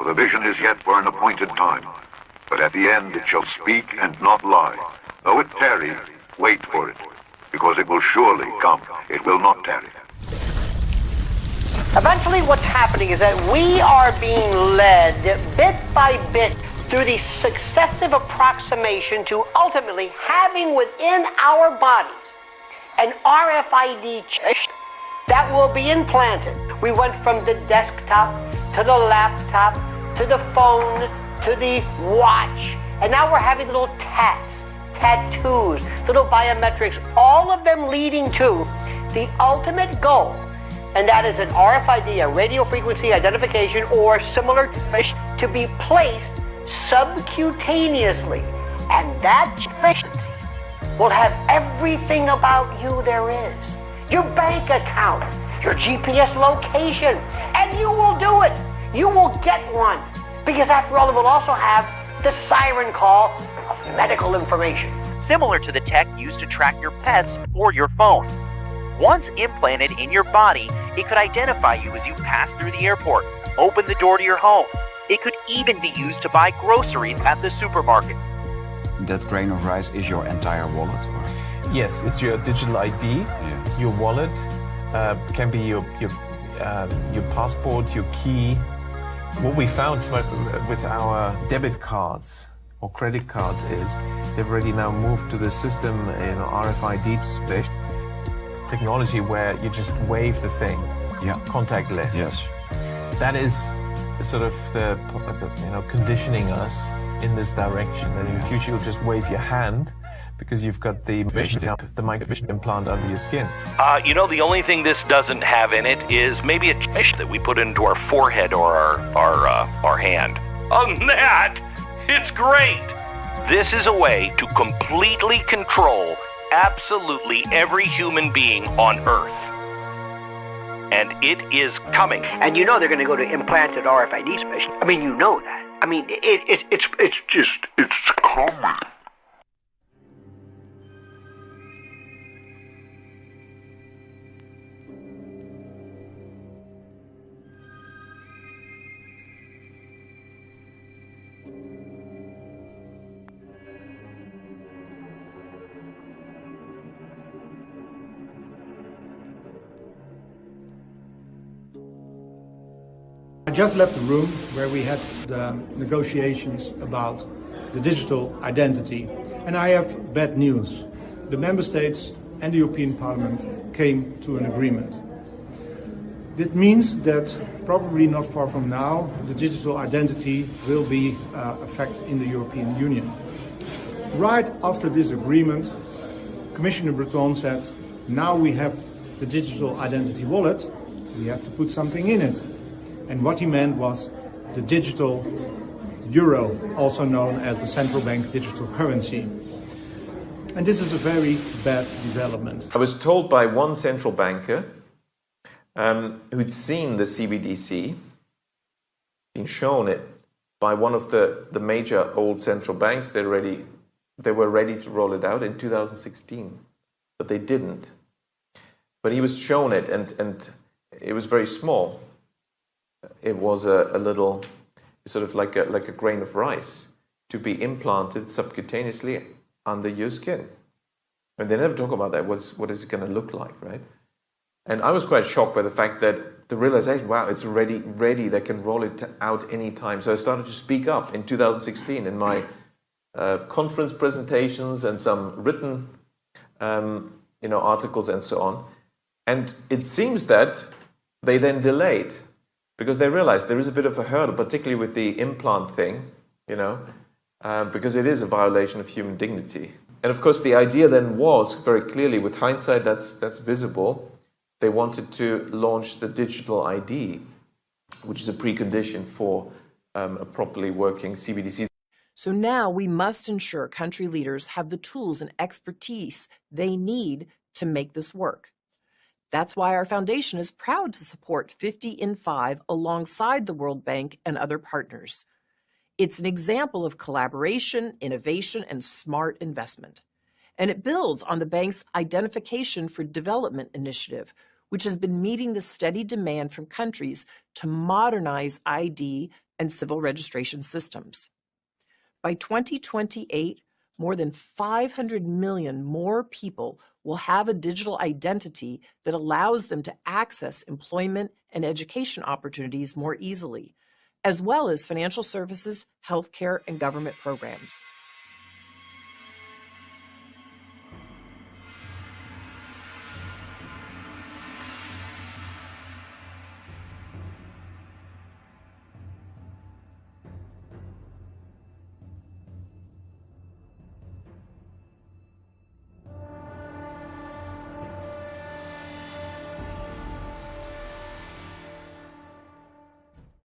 for the vision is yet for an appointed time. But at the end it shall speak and not lie. Though it tarry, wait for it, because it will surely come. It will not tarry. Eventually what's happening is that we are being led bit by bit through the successive approximation to ultimately having within our bodies an RFID chip that will be implanted. We went from the desktop to the laptop to the phone to the watch, and now we're having little tattoos, little biometrics, all of them leading to the ultimate goal, and that is an RFID, a radio frequency identification, or similar to be placed subcutaneously, and that will have everything about you there is. Your bank account, your GPS location, and you will do it. You will get one, because after all, it will also have the siren call of medical information. Similar to the tech used to track your pets or your phone. Once implanted in your body, it could identify you as you pass through the airport, open the door to your home. It could even be used to buy groceries at the supermarket. That grain of rice is your entire wallet? Or? Yes, it's your digital ID, your wallet, can be your passport, your key. What we found with our debit cards or credit cards is they've already now moved to the system in RFID space technology where you just wave the thing, contactless. Yes. That is sort of the conditioning us in this direction. That in the future you'll just wave your hand because you've got the microvision implant under your skin. The only thing this doesn't have in it is maybe a chip that we put into our forehead or our hand. Other than that, it's great. This is a way to completely control absolutely every human being on Earth. And it is coming. And they're going to go to implanted RFID space. I mean, you know that. I mean, it's coming. I just left the room where we had the negotiations about the digital identity, and I have bad news. The Member States and the European Parliament came to an agreement. That means that probably not far from now, the digital identity will be effect in the European Union. Right after this agreement, Commissioner Breton said, now we have the digital identity wallet, we have to put something in it. And what he meant was the digital euro, also known as the central bank digital currency. And this is a very bad development. I was told by one central banker who'd seen the CBDC, been shown it by one of the major old central banks. They were ready to roll it out in 2016, but they didn't. But he was shown it, and it was very small. It was a little, sort of like a grain of rice to be implanted subcutaneously under your skin. And they never talk about that. What is it going to look like, right? And I was quite shocked by the fact that the realization, wow, it's already ready. They can roll it out anytime. So I started to speak up in 2016 in my conference presentations and some written, articles and so on. And it seems that they then delayed, because they realized there is a bit of a hurdle, particularly with the implant thing, because it is a violation of human dignity. And of course, the idea then was, very clearly, with hindsight that's visible, they wanted to launch the digital ID, which is a precondition for a properly working CBDC. So now we must ensure country leaders have the tools and expertise they need to make this work. That's why our foundation is proud to support 50 in 5 alongside the World Bank and other partners. It's an example of collaboration, innovation, and smart investment. And it builds on the bank's Identification for Development initiative, which has been meeting the steady demand from countries to modernize ID and civil registration systems. By 2028, more than 500 million more people will have a digital identity that allows them to access employment and education opportunities more easily, as well as financial services, healthcare, and government programs.